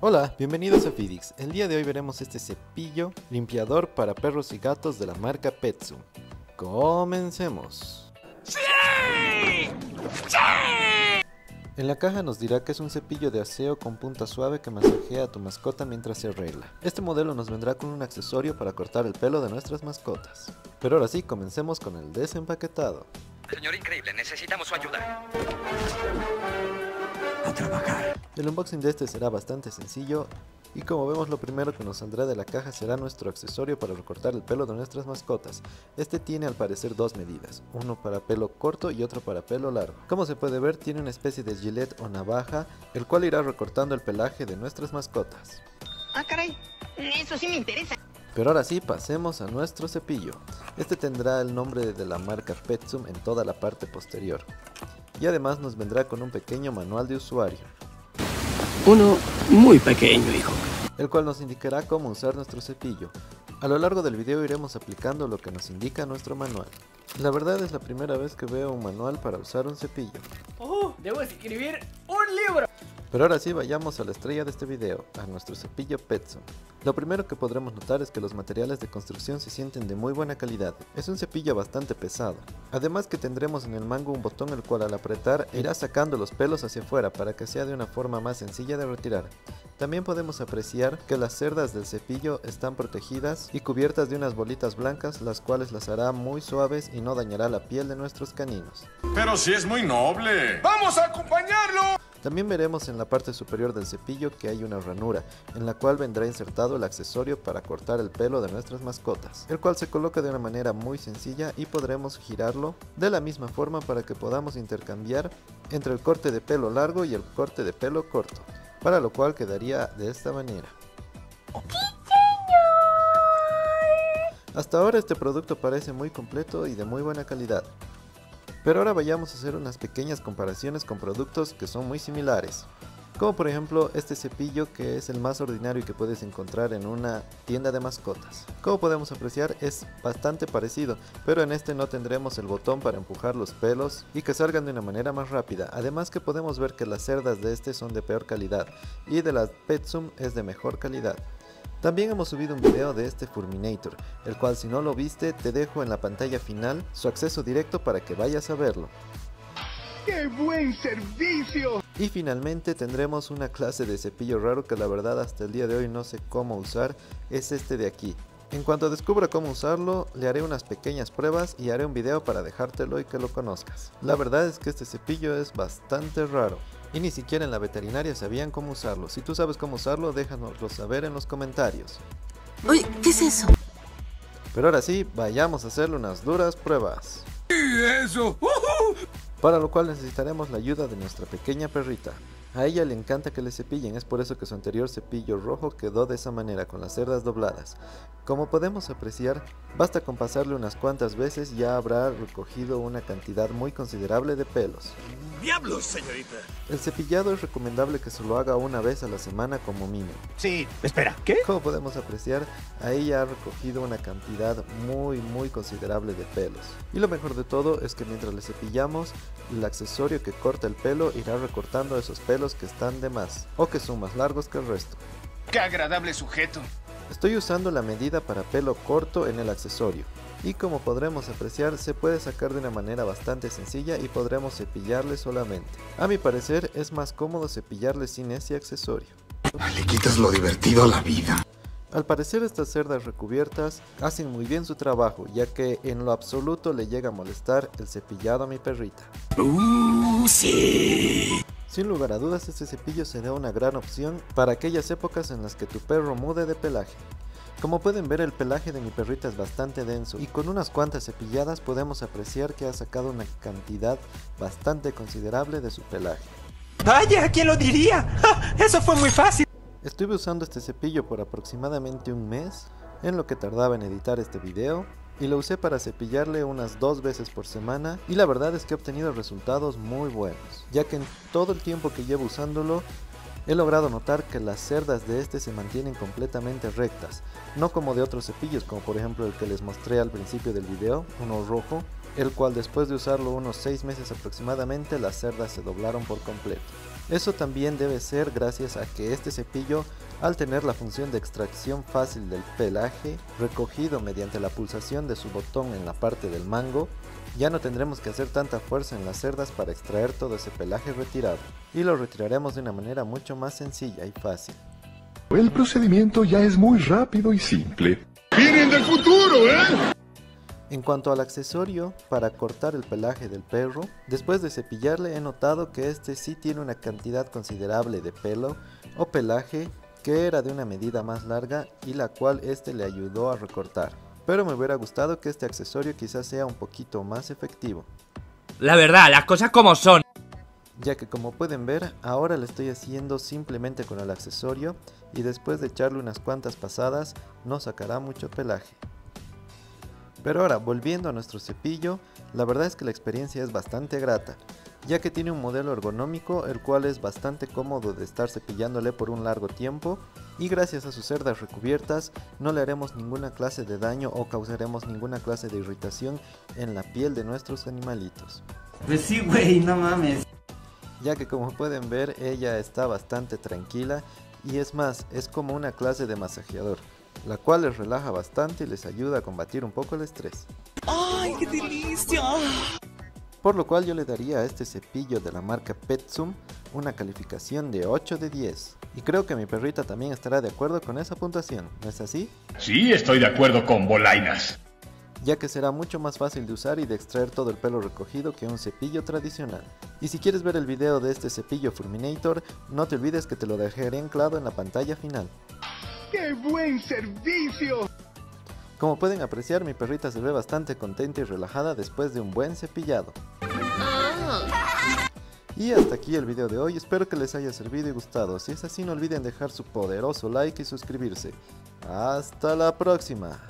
Hola, bienvenidos a Fidix. El día de hoy veremos este cepillo limpiador para perros y gatos de la marca Petsum. Comencemos. ¡Sí! ¡Sí! En la caja nos dirá que es un cepillo de aseo con punta suave que masajea a tu mascota mientras se arregla. Este modelo nos vendrá con un accesorio para cortar el pelo de nuestras mascotas. Pero ahora sí, comencemos con el desempaquetado. Señor Increíble, necesitamos su ayuda. A trabajar. El unboxing de este será bastante sencillo y como vemos lo primero que nos saldrá de la caja será nuestro accesorio para recortar el pelo de nuestras mascotas. Este tiene al parecer dos medidas, uno para pelo corto y otro para pelo largo. Como se puede ver tiene una especie de gilet o navaja, el cual irá recortando el pelaje de nuestras mascotas. Ah, caray, eso sí me interesa. Pero ahora sí, pasemos a nuestro cepillo. Este tendrá el nombre de la marca Petsum en toda la parte posterior. Y además nos vendrá con un pequeño manual de usuario. Uno muy pequeño, hijo. El cual nos indicará cómo usar nuestro cepillo. A lo largo del video iremos aplicando lo que nos indica nuestro manual. La verdad es la primera vez que veo un manual para usar un cepillo. Debo escribir un libro. Pero ahora sí vayamos a la estrella de este video, a nuestro cepillo Petsum. Lo primero que podremos notar es que los materiales de construcción se sienten de muy buena calidad. Es un cepillo bastante pesado. Además que tendremos en el mango un botón el cual al apretar irá sacando los pelos hacia afuera para que sea de una forma más sencilla de retirar. También podemos apreciar que las cerdas del cepillo están protegidas y cubiertas de unas bolitas blancas, las cuales las hará muy suaves y no dañará la piel de nuestros caninos. Pero si es muy noble. ¡Vamos a acompañarlo! También veremos en la parte superior del cepillo que hay una ranura, en la cual vendrá insertado el accesorio para cortar el pelo de nuestras mascotas, el cual se coloca de una manera muy sencilla y podremos girarlo de la misma forma para que podamos intercambiar entre el corte de pelo largo y el corte de pelo corto, para lo cual quedaría de esta manera. Hasta ahora este producto parece muy completo y de muy buena calidad. Pero ahora vayamos a hacer unas pequeñas comparaciones con productos que son muy similares. Como por ejemplo este cepillo que es el más ordinario que puedes encontrar en una tienda de mascotas. Como podemos apreciar es bastante parecido, pero en este no tendremos el botón para empujar los pelos y que salgan de una manera más rápida. Además que podemos ver que las cerdas de este son de peor calidad y de la Petsum es de mejor calidad. También hemos subido un video de este Furminator, el cual si no lo viste te dejo en la pantalla final su acceso directo para que vayas a verlo. ¡Qué buen servicio! Y finalmente tendremos una clase de cepillo raro que la verdad hasta el día de hoy no sé cómo usar, es este de aquí. En cuanto descubra cómo usarlo, le haré unas pequeñas pruebas y haré un video para dejártelo y que lo conozcas. La verdad es que este cepillo es bastante raro. Y ni siquiera en la veterinaria sabían cómo usarlo. Si tú sabes cómo usarlo, déjanoslo saber en los comentarios. Uy, ¿qué es eso? Pero ahora sí, vayamos a hacerle unas duras pruebas. ¿Y eso? Para lo cual necesitaremos la ayuda de nuestra pequeña perrita. A ella le encanta que le cepillen, es por eso que su anterior cepillo rojo quedó de esa manera, con las cerdas dobladas. Como podemos apreciar, basta con pasarle unas cuantas veces y ya habrá recogido una cantidad muy considerable de pelos. ¡Diablos, señorita! El cepillado es recomendable que se lo haga una vez a la semana como mínimo. Sí, espera, ¿qué? Como podemos apreciar, ahí ya ha recogido una cantidad muy considerable de pelos. Y lo mejor de todo es que mientras le cepillamos, el accesorio que corta el pelo irá recortando esos pelos que están de más, o que son más largos que el resto. ¡Qué agradable sujeto! Estoy usando la medida para pelo corto en el accesorio. Y como podremos apreciar, se puede sacar de una manera bastante sencilla y podremos cepillarle solamente. A mi parecer es más cómodo cepillarle sin ese accesorio. Le quitas lo divertido a la vida. Al parecer estas cerdas recubiertas hacen muy bien su trabajo, ya que en lo absoluto le llega a molestar el cepillado a mi perrita. Sí. Sin lugar a dudas este cepillo será una gran opción para aquellas épocas en las que tu perro mude de pelaje. Como pueden ver, el pelaje de mi perrita es bastante denso y con unas cuantas cepilladas podemos apreciar que ha sacado una cantidad bastante considerable de su pelaje. Vaya, ¿quién lo diría? ¡Ja! Eso fue muy fácil. Estuve usando este cepillo por aproximadamente un mes, en lo que tardaba en editar este video, y lo usé para cepillarle unas 2 veces por semana y la verdad es que he obtenido resultados muy buenos, ya que en todo el tiempo que llevo usándolo he logrado notar que las cerdas de este se mantienen completamente rectas, no como de otros cepillos como por ejemplo el que les mostré al principio del video, uno rojo, el cual después de usarlo unos 6 meses aproximadamente las cerdas se doblaron por completo. Eso también debe ser gracias a que este cepillo, al tener la función de extracción fácil del pelaje, recogido mediante la pulsación de su botón en la parte del mango, ya no tendremos que hacer tanta fuerza en las cerdas para extraer todo ese pelaje retirado, y lo retiraremos de una manera mucho más sencilla y fácil. El procedimiento ya es muy rápido y simple. ¡Vienen del futuro, eh! En cuanto al accesorio para cortar el pelaje del perro, después de cepillarle he notado que este sí tiene una cantidad considerable de pelo o pelaje que era de una medida más larga y la cual este le ayudó a recortar. Pero me hubiera gustado que este accesorio quizás sea un poquito más efectivo. La verdad, las cosas como son. Ya que como pueden ver, ahora lo estoy haciendo simplemente con el accesorio y después de echarle unas cuantas pasadas no sacará mucho pelaje. Pero ahora, volviendo a nuestro cepillo, la verdad es que la experiencia es bastante grata, ya que tiene un modelo ergonómico el cual es bastante cómodo de estar cepillándole por un largo tiempo y gracias a sus cerdas recubiertas no le haremos ninguna clase de daño o causaremos ninguna clase de irritación en la piel de nuestros animalitos. Pues sí, güey, no mames. Ya que como pueden ver ella está bastante tranquila y es más, es como una clase de masajeador, la cual les relaja bastante y les ayuda a combatir un poco el estrés. ¡Ay, qué delicia! Por lo cual yo le daría a este cepillo de la marca Petsum una calificación de 8 de 10. Y creo que mi perrita también estará de acuerdo con esa puntuación, ¿no es así? Sí, estoy de acuerdo con Bolainas. Ya que será mucho más fácil de usar y de extraer todo el pelo recogido que un cepillo tradicional. Y si quieres ver el video de este cepillo Fulminator, no te olvides que te lo dejaré anclado en la pantalla final. ¡Qué buen servicio! Como pueden apreciar, mi perrita se ve bastante contenta y relajada después de un buen cepillado. Y hasta aquí el video de hoy, espero que les haya servido y gustado. Si es así, no olviden dejar su poderoso like y suscribirse. ¡Hasta la próxima!